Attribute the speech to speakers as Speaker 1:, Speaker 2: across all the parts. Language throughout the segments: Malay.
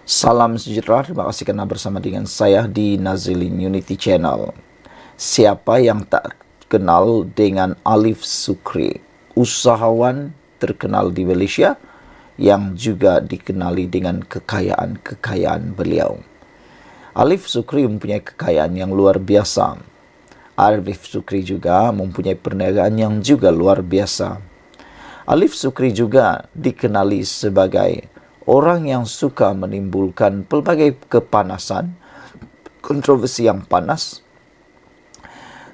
Speaker 1: Salam sejahtera, terima kasih karena bersama dengan saya di Nazilin Unity Channel. Siapa yang tak kenal dengan Alif Sukri, usahawan terkenal di Malaysia yang juga dikenali dengan kekayaan-kekayaan beliau. Alif Sukri mempunyai kekayaan yang luar biasa. Alif Sukri juga mempunyai perniagaan yang juga luar biasa. Alif Sukri juga dikenali sebagai orang yang suka menimbulkan pelbagai kepanasan, kontroversi yang panas,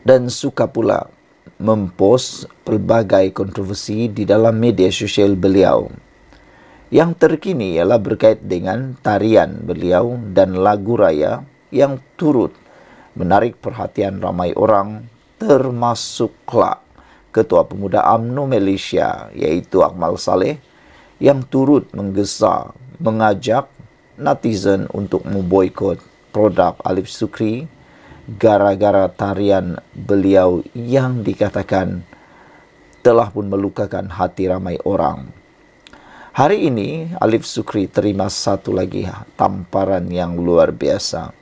Speaker 1: dan suka pula mempost pelbagai kontroversi di dalam media sosial beliau. Yang terkini ialah berkait dengan tarian beliau dan lagu raya yang turut menarik perhatian ramai orang, termasuklah Ketua Pemuda UMNO Malaysia iaitu Akmal Saleh yang turut menggesa mengajak netizen untuk memboikot produk Alif Sukri gara-gara tarian beliau yang dikatakan telah pun melukakan hati ramai orang. Hari ini Alif Sukri terima satu lagi tamparan yang luar biasa.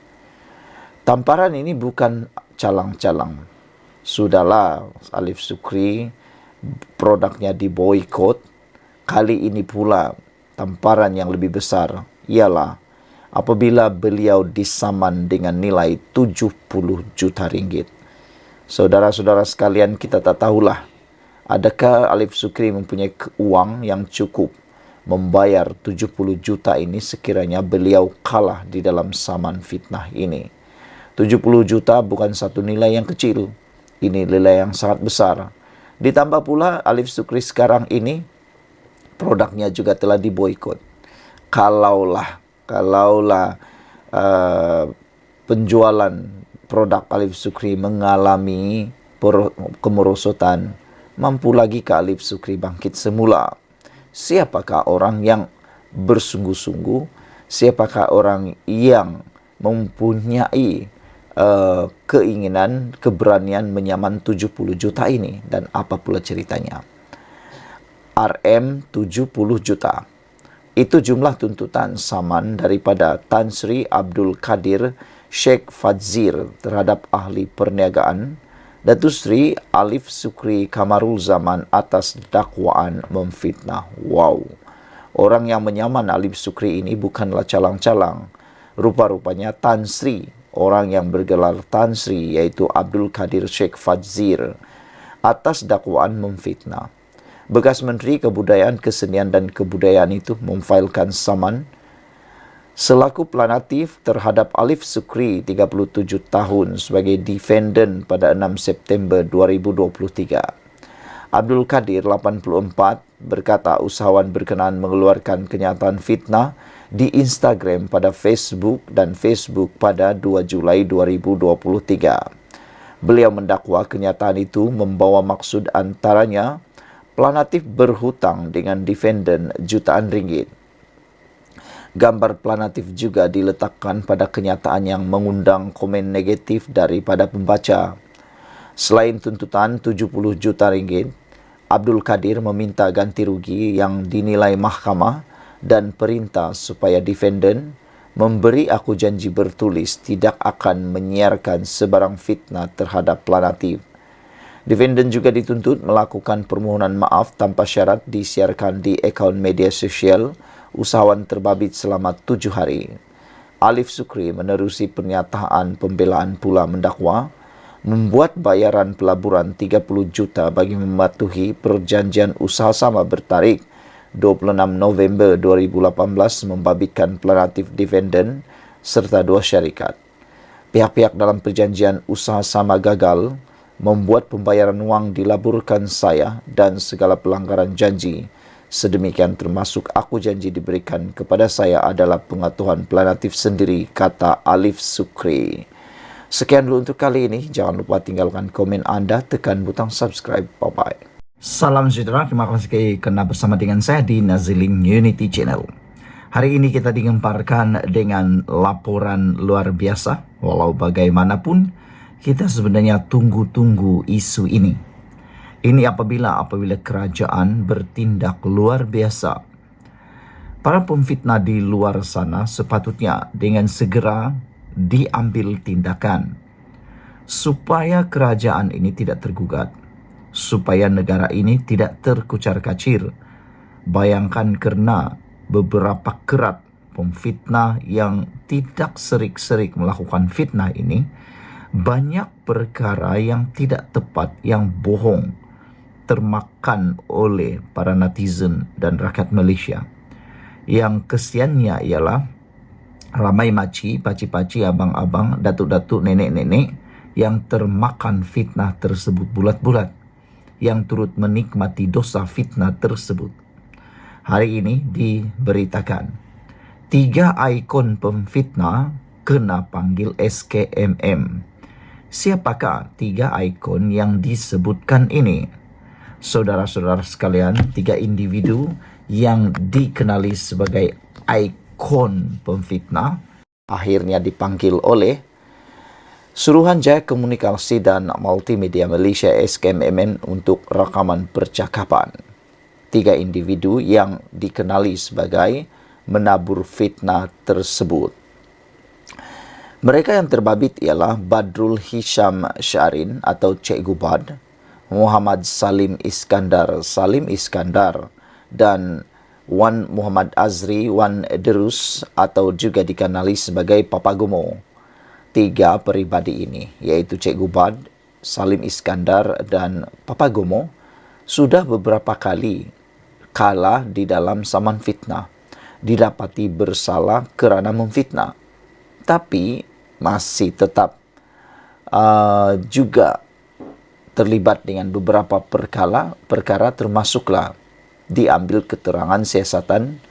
Speaker 1: Tamparan ini bukan calang-calang. Sudahlah Alif Sukri produknya diboikot. Kali ini pula tamparan yang lebih besar ialah apabila beliau disaman dengan nilai 70 juta ringgit. Saudara-saudara sekalian, kita tak tahulah adakah Alif Sukri mempunyai uang yang cukup membayar 70 juta ini sekiranya beliau kalah di dalam saman fitnah ini. 70 juta bukan satu nilai yang kecil. Ini nilai yang sangat besar. Ditambah pula Alif Sukri sekarang ini produknya juga telah diboikot. Kalaulah penjualan produk Alif Sukri mengalami kemerosotan, mampu lagi ke Alif Sukri bangkit semula? Siapakah orang yang bersungguh-sungguh? Siapakah orang yang mempunyai keinginan, keberanian menyaman 70 juta ini? Dan apa pula ceritanya? RM 70 juta. Itu jumlah tuntutan saman daripada Tan Sri Abdul Kadir Sheikh Fadzir terhadap ahli perniagaan Datuk Sri Alif Sukri Kamarul Zaman atas dakwaan memfitnah. Wow. Orang yang menyaman Alif Sukri ini bukanlah calang-calang. Rupa-rupanya Tan Sri, orang yang bergelar Tan Sri yaitu Abdul Kadir Sheikh Fadzir atas dakwaan memfitnah. Bekas Menteri Kebudayaan, Kesenian dan Kebudayaan itu memfailkan saman selaku pelanatif terhadap Alif Sukri 37 tahun sebagai defendant pada 6 September 2023. Abdul Kadir 84 berkata usahawan berkenaan mengeluarkan kenyataan fitnah di Instagram pada Facebook dan Facebook pada 2 Julai 2023. Beliau mendakwa kenyataan itu membawa maksud antaranya pelanatif berhutang dengan defendant jutaan ringgit. Gambar pelanatif juga diletakkan pada kenyataan yang mengundang komen negatif daripada pembaca. Selain tuntutan 70 juta ringgit, Abdul Kadir meminta ganti rugi yang dinilai mahkamah dan perintah supaya defendant memberi aku janji bertulis tidak akan menyiarkan sebarang fitnah terhadap pelanatif. Defendant juga dituntut melakukan permohonan maaf tanpa syarat disiarkan di akaun media sosial usahawan terbabit selama 7 hari. Alif Sukri menerusi pernyataan pembelaan pula mendakwa membuat bayaran pelaburan 30 juta bagi mematuhi perjanjian usaha sama bertarikh 26 November 2018 membabitkan pelanatif defendant serta 2 syarikat. Pihak-pihak dalam perjanjian usaha sama gagal membuat pembayaran wang dilaburkan saya dan segala pelanggaran janji. Sedemikian termasuk aku janji diberikan kepada saya adalah pengetahuan pelanatif sendiri, kata Alif Sukri. Sekian dulu untuk kali ini. Jangan lupa tinggalkan komen anda, tekan butang subscribe. Bye-bye. Salam sejahtera, terima kasih kerana bersama dengan saya di Nazilin Unity Channel. Hari ini kita digemparkan dengan laporan luar biasa. Walau bagaimanapun, kita sebenarnya tunggu-tunggu isu ini. Ini apabila kerajaan bertindak luar biasa Para pemfitnah di luar sana sepatutnya dengan segera diambil tindakan supaya kerajaan ini tidak tergugat, supaya negara ini tidak terkucar-kacir. Bayangkan karena beberapa kerat pemfitnah yang tidak serik-serik melakukan fitnah ini, banyak perkara yang tidak tepat, yang bohong, termakan oleh para netizen dan rakyat Malaysia. Yang kesiannya ialah ramai makcik, pakcik-pakcik, abang-abang, datuk-datuk, nenek-nenek yang termakan fitnah tersebut bulat-bulat, yang turut menikmati dosa fitnah tersebut. Hari ini diberitakan 3 ikon pemfitnah kena panggil SKMM. Siapakah 3 ikon yang disebutkan ini? Saudara-saudara sekalian, 3 individu yang dikenali sebagai ikon pemfitnah akhirnya dipanggil oleh Suruhanjaya Komunikasi dan Multimedia Malaysia SKMM untuk rakaman percakapan. 3 individu yang dikenali sebagai menabur fitnah tersebut. Mereka yang terbabit ialah Badrul Hisham Syarin atau Cikgu Bad, Muhammad Salim Iskandar, dan Wan Muhammad Azri Wan Derus atau juga dikenali sebagai Papa Gomo. 3 peribadi ini, yaitu Cikgu Bad, Salim Iskandar, dan Papa Gomo, sudah beberapa kali kalah di dalam saman fitnah, didapati bersalah kerana memfitnah, tapi masih tetap juga terlibat dengan beberapa perkara termasuklah diambil keterangan siasatan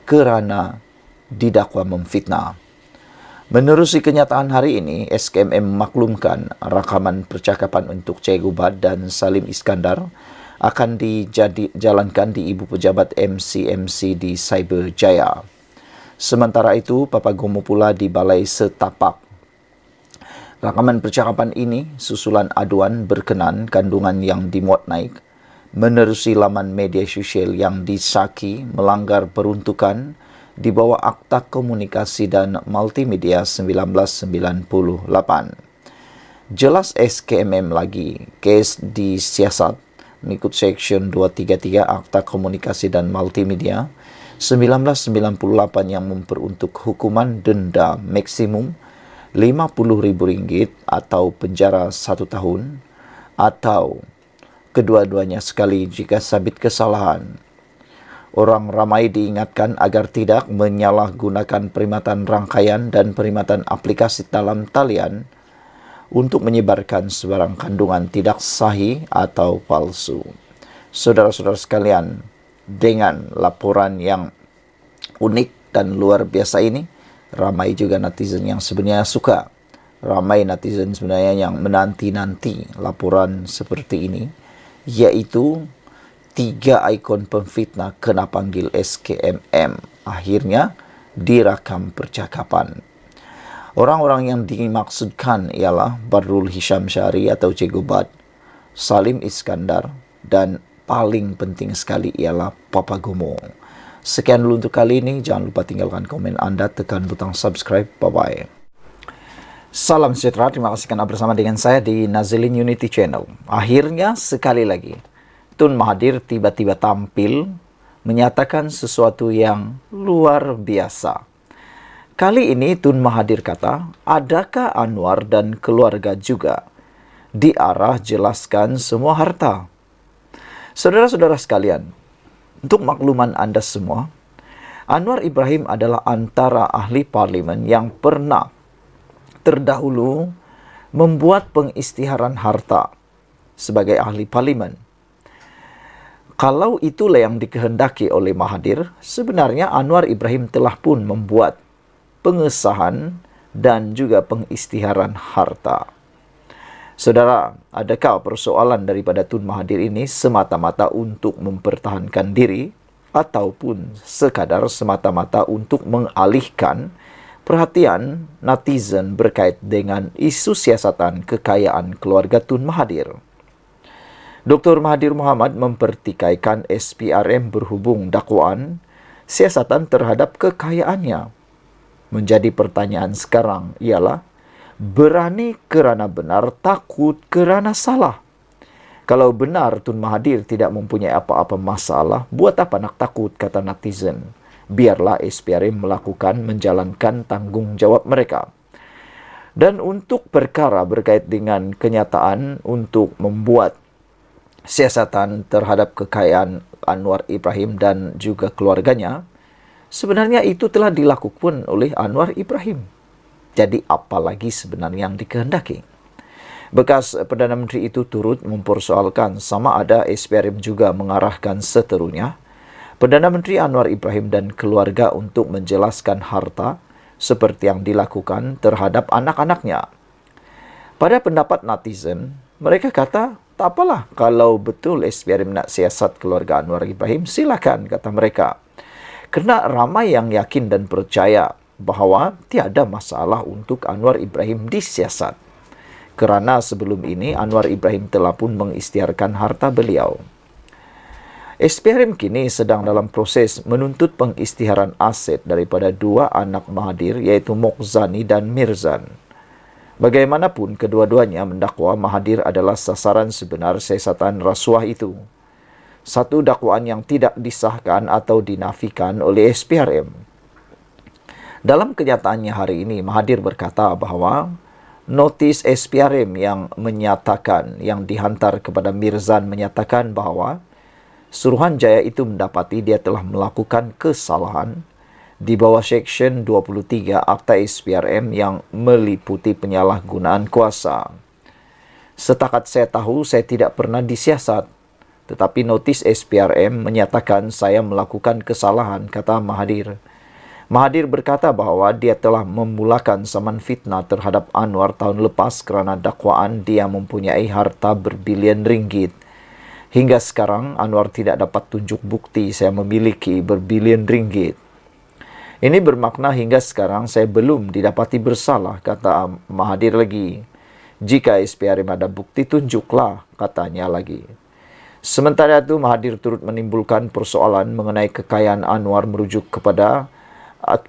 Speaker 1: kerana didakwa memfitnah. Menerusi kenyataan hari ini, SKMM memaklumkan rakaman percakapan untuk Cikgu Bad dan Salim Iskandar akan dijalankan di Ibu Pejabat MCMC di Cyberjaya. Sementara itu, Papa Gomo pula di Balai Setapak. Rakaman percakapan ini susulan aduan berkenan kandungan yang dimuat naik menerusi laman media sosial yang disaki melanggar peruntukan di bawah Akta Komunikasi dan Multimedia 1998. Jelas SKMM lagi, kes disiasat mengikut Seksyen 233 Akta Komunikasi dan Multimedia 1998 yang memperuntuk hukuman denda maksimum RM50,000 atau penjara 1 tahun atau kedua-duanya sekali jika sabit kesalahan. Orang ramai diingatkan agar tidak menyalahgunakan perkhidmatan rangkaian dan perkhidmatan aplikasi dalam talian untuk menyebarkan sebarang kandungan tidak sahih atau palsu. Saudara-saudara sekalian, dengan laporan yang unik dan luar biasa ini, ramai juga netizen yang sebenarnya suka. Ramai netizen sebenarnya yang menanti-nanti laporan seperti ini, yaitu 3 ikon pemfitnah kena panggil SKMM. Akhirnya direkam percakapan. Orang-orang yang dimaksudkan ialah Badrul Hisham Syari atau Cikgu Bad, Salim Iskandar, dan paling penting sekali ialah Papa Gomo. Sekian dulu untuk kali ini. Jangan lupa tinggalkan komen anda, tekan butang subscribe. Bye-bye. Salam sejahtera, terima kasih karena bersama dengan saya di Nazilin Unity Channel. Akhirnya sekali lagi, Tun Mahathir tiba-tiba tampil menyatakan sesuatu yang luar biasa. Kali ini Tun Mahathir kata, adakah Anwar dan keluarga juga diarah jelaskan semua harta? Saudara-saudara sekalian, untuk makluman anda semua, Anwar Ibrahim adalah antara ahli parlimen yang pernah terdahulu membuat pengisytiharan harta sebagai ahli parlimen. Kalau itulah yang dikehendaki oleh Mahathir, sebenarnya Anwar Ibrahim telah pun membuat pengesahan dan juga pengisytiharan harta. Saudara, adakah persoalan daripada Tun Mahathir ini semata-mata untuk mempertahankan diri ataupun sekadar semata-mata untuk mengalihkan perhatian netizen berkait dengan isu siasatan kekayaan keluarga Tun Mahathir? Dr. Mahathir Mohamad mempertikaikan SPRM berhubung dakwaan siasatan terhadap kekayaannya. Menjadi pertanyaan sekarang ialah, berani kerana benar, takut kerana salah. Kalau benar Tun Mahathir tidak mempunyai apa-apa masalah, buat apa nak takut, kata netizen. Biarlah SPRM menjalankan tanggungjawab mereka. Dan untuk perkara berkait dengan kenyataan untuk membuat siasatan terhadap kekayaan Anwar Ibrahim dan juga keluarganya, sebenarnya itu telah dilakukan oleh Anwar Ibrahim. Jadi apa lagi sebenarnya yang dikehendaki? Bekas Perdana Menteri itu turut mempersoalkan sama ada SPRM juga mengarahkan seterunya Perdana Menteri Anwar Ibrahim dan keluarga untuk menjelaskan harta seperti yang dilakukan terhadap anak-anaknya. Pada pendapat netizen, mereka kata, tak apalah kalau betul SPRM nak siasat keluarga Anwar Ibrahim, silakan, kata mereka. Kerana ramai yang yakin dan percaya bahawa tiada masalah untuk Anwar Ibrahim disiasat. Kerana sebelum ini Anwar Ibrahim telah pun mengisytiharkan harta beliau. SPRM kini sedang dalam proses menuntut pengisytiharan aset daripada dua anak Mahathir, iaitu Mokzani dan Mirzan. Bagaimanapun, kedua-duanya mendakwa Mahathir adalah sasaran sebenar siasatan rasuah itu. Satu dakwaan yang tidak disahkan atau dinafikan oleh SPRM. Dalam kenyataannya hari ini, Mahathir berkata bahawa notis SPRM yang dihantar kepada Mirzan menyatakan bahawa Suruhanjaya itu mendapati dia telah melakukan kesalahan di bawah Seksyen 23 Akta SPRM yang meliputi penyalahgunaan kuasa. Setakat saya tahu, saya tidak pernah disiasat. Tetapi notis SPRM menyatakan saya melakukan kesalahan, kata Mahathir. Mahathir berkata bahawa dia telah memulakan saman fitnah terhadap Anwar tahun lepas kerana dakwaan dia mempunyai harta berbilion ringgit. Hingga sekarang, Anwar tidak dapat tunjuk bukti saya memiliki berbilion ringgit. Ini bermakna hingga sekarang saya belum didapati bersalah, kata Mahathir lagi. Jika SPRM ada bukti, tunjuklah, katanya lagi. Sementara itu, Mahathir turut menimbulkan persoalan mengenai kekayaan Anwar merujuk kepada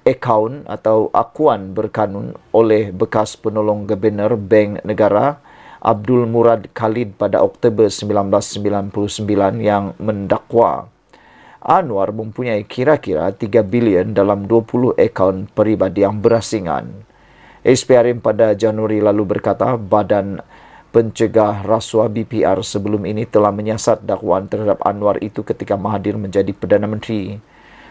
Speaker 1: akaun atau akuan berkanun oleh bekas penolong Gubernur Bank Negara Abdul Murad Khalid pada Oktober 1999 yang mendakwa Anwar mempunyai kira-kira 3 bilion dalam 20 akaun peribadi yang berasingan. SPRM pada Januari lalu berkata Badan Pencegah Rasuah BPR sebelum ini telah menyiasat dakwaan terhadap Anwar itu ketika Mahathir menjadi Perdana Menteri.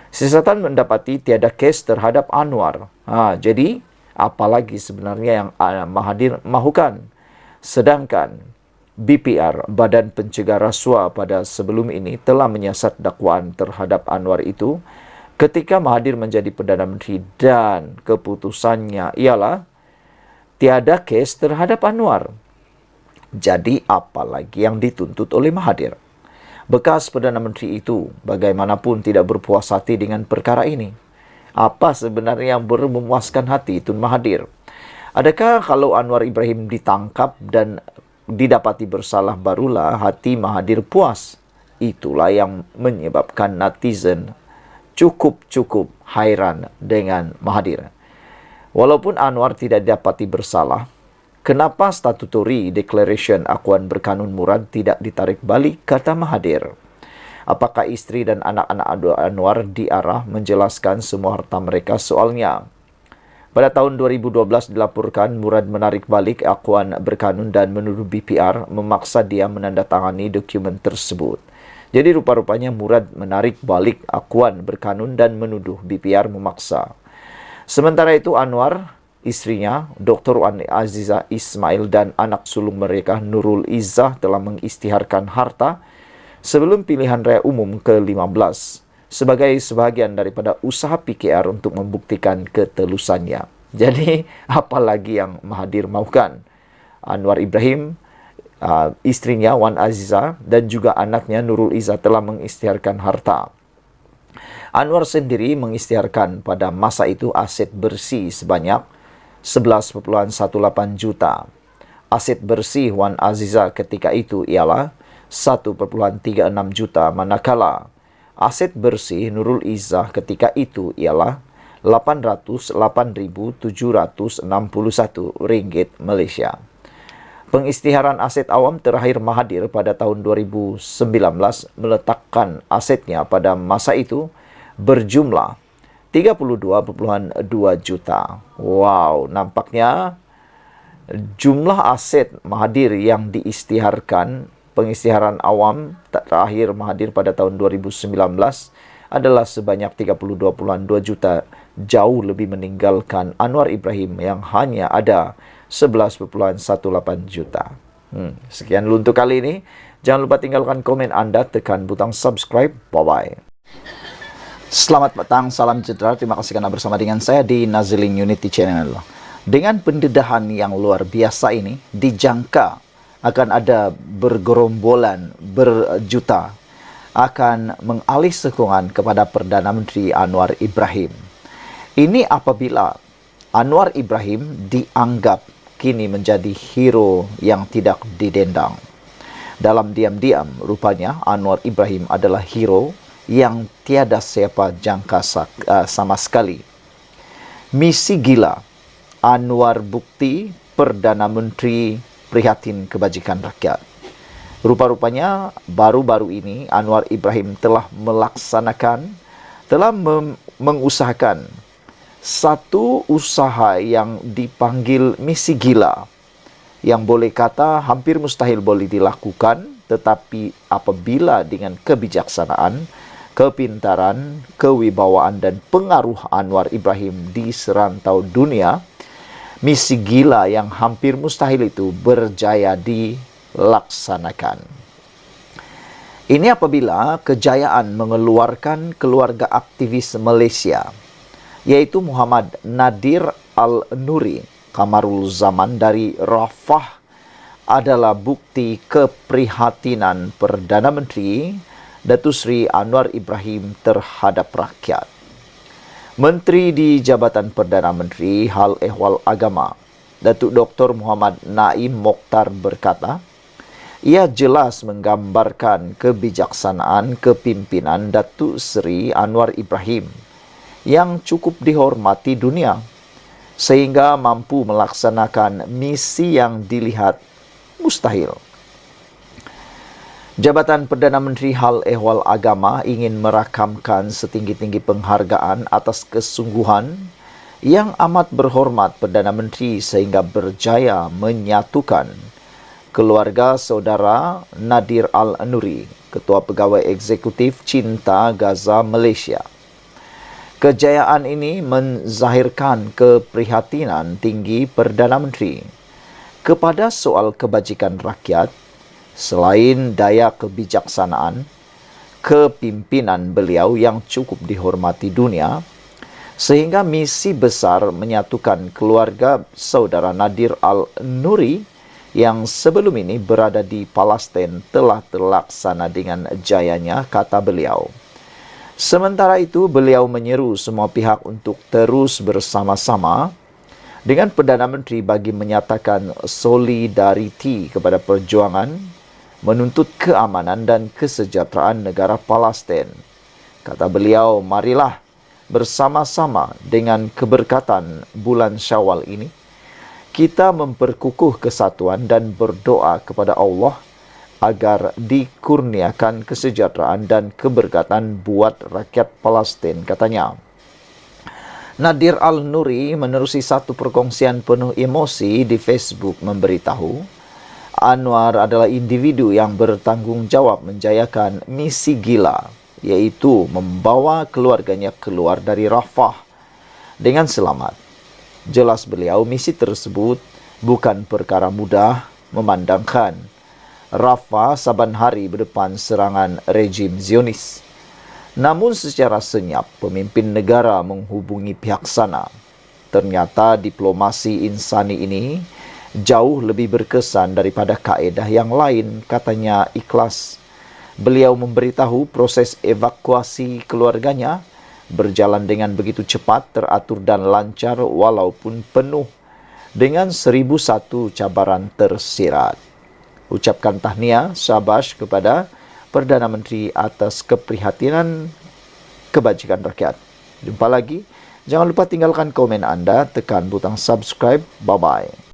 Speaker 1: Siasatan mendapati tiada kes terhadap Anwar. Jadi, apa lagi sebenarnya yang Mahathir mahukan? Sedangkan BPR, Badan Pencegah Rasuah pada sebelum ini telah menyiasat dakwaan terhadap Anwar itu ketika Mahathir menjadi Perdana Menteri dan keputusannya ialah tiada kes terhadap Anwar. Jadi apa lagi yang dituntut oleh Mahathir? Bekas Perdana Menteri itu bagaimanapun tidak berpuas hati dengan perkara ini. Apa sebenarnya yang memuaskan hati Tun Mahathir? Adakah kalau Anwar Ibrahim ditangkap dan didapati bersalah barulah hati Mahathir puas? Itulah yang menyebabkan netizen cukup hairan dengan Mahathir. Walaupun Anwar tidak didapati bersalah, kenapa statutory declaration akuan berkanun Murad tidak ditarik balik, kata Mahathir? Apakah isteri dan anak-anak Anwar diarah menjelaskan semua harta mereka soalnya? Pada tahun 2012 dilaporkan Murad menarik balik akuan berkanun dan menuduh BPR memaksa dia menandatangani dokumen tersebut. Jadi rupa-rupanya Murad menarik balik akuan berkanun dan menuduh BPR memaksa. Sementara itu Anwar, istrinya, Dr. Wan Aziza Ismail dan anak sulung mereka Nurul Izzah telah mengisytiharkan harta sebelum pilihan raya umum ke-15. Sebagai sebahagian daripada usaha PKR untuk membuktikan ketelusannya. Jadi, apa lagi yang Mahathir mahukan? Anwar Ibrahim, istrinya Wan Aziza dan juga anaknya Nurul Izzah telah mengisytiharkan harta. Anwar sendiri mengisytiharkan pada masa itu aset bersih sebanyak 11,18 juta. Aset bersih Wan Aziza ketika itu ialah 1,36 juta, manakala Aset bersih Nurul Izzah ketika itu ialah Rp808.761 Malaysia. Pengisytiharan aset awam terakhir Mahathir pada tahun 2019 meletakkan asetnya pada masa itu berjumlah 32,2 juta. Wow, nampaknya jumlah aset Mahathir yang diisytiharkan, pengisytiharan awam terakhir Mahathir pada tahun 2019 adalah sebanyak 32,2 juta, jauh lebih meninggalkan Anwar Ibrahim yang hanya ada 11,18 juta. Sekian dulu untuk kali ini. Jangan lupa tinggalkan komen Anda, tekan butang subscribe. Bye-bye. Selamat petang, salam sejahtera. Terima kasih karena bersama dengan saya di Nazilin Unity Channel. Dengan pendedahan yang luar biasa ini, dijangka akan ada bergerombolan berjuta akan mengalih sokongan kepada Perdana Menteri Anwar Ibrahim. Ini apabila Anwar Ibrahim dianggap kini menjadi hero yang tidak didendang. Dalam diam-diam, rupanya Anwar Ibrahim adalah hero yang tiada siapa jangka sama sekali. Misi gila Anwar bukti Perdana Menteri prihatin kebajikan rakyat. Rupa-rupanya baru-baru ini Anwar Ibrahim telah mengusahakan satu usaha yang dipanggil misi gila, yang boleh kata hampir mustahil boleh dilakukan, tetapi apabila dengan kebijaksanaan, kepintaran, kewibawaan dan pengaruh Anwar Ibrahim di serantau dunia, misi gila yang hampir mustahil itu berjaya dilaksanakan. Ini apabila kejayaan mengeluarkan keluarga aktivis Malaysia, yaitu Muhammad Nadir Al-Nuri Kamarul Zaman dari Rafah, adalah bukti keprihatinan Perdana Menteri Datuk Seri Anwar Ibrahim terhadap rakyat. Menteri di Jabatan Perdana Menteri Hal Ehwal Agama, Datuk Dr. Muhammad Naim Mokhtar berkata, ia jelas menggambarkan kebijaksanaan kepimpinan Datuk Seri Anwar Ibrahim yang cukup dihormati dunia, sehingga mampu melaksanakan misi yang dilihat mustahil. Jabatan Perdana Menteri Hal Ehwal Agama ingin merakamkan setinggi-tinggi penghargaan atas kesungguhan yang amat berhormat Perdana Menteri sehingga berjaya menyatukan keluarga saudara Nadir Al-Nuri, Ketua Pegawai Eksekutif Cinta Gaza Malaysia. Kejayaan ini menzahirkan keprihatinan tinggi Perdana Menteri kepada soal kebajikan rakyat. Selain daya kebijaksanaan, kepimpinan beliau yang cukup dihormati dunia, sehingga misi besar menyatukan keluarga saudara Nadir Al-Nuri yang sebelum ini berada di Palestin telah terlaksana dengan jayanya, kata beliau. Sementara itu, beliau menyeru semua pihak untuk terus bersama-sama dengan Perdana Menteri bagi menyatakan solidariti kepada perjuangan menuntut keamanan dan kesejahteraan negara Palestin. Kata beliau, marilah bersama-sama dengan keberkatan bulan Syawal ini, kita memperkukuh kesatuan dan berdoa kepada Allah agar dikurniakan kesejahteraan dan keberkatan buat rakyat Palestin, katanya. Nadir Al-Nuri menerusi satu perkongsian penuh emosi di Facebook memberitahu, Anwar adalah individu yang bertanggung jawab menjayakan misi gila, yaitu membawa keluarganya keluar dari Rafah dengan selamat. Jelas beliau, misi tersebut bukan perkara mudah, memandangkan Rafah saban hari berdepan serangan rejim Zionis. Namun secara senyap, pemimpin negara menghubungi pihak sana. Ternyata diplomasi insani ini jauh lebih berkesan daripada kaedah yang lain, katanya ikhlas. Beliau memberitahu proses evakuasi keluarganya berjalan dengan begitu cepat, teratur dan lancar walaupun penuh dengan 1001 cabaran tersirat. Ucapkan tahniah, syabas kepada Perdana Menteri atas keprihatinan kebajikan rakyat. Jumpa lagi. Jangan lupa tinggalkan komen Anda, tekan butang subscribe. Bye-bye.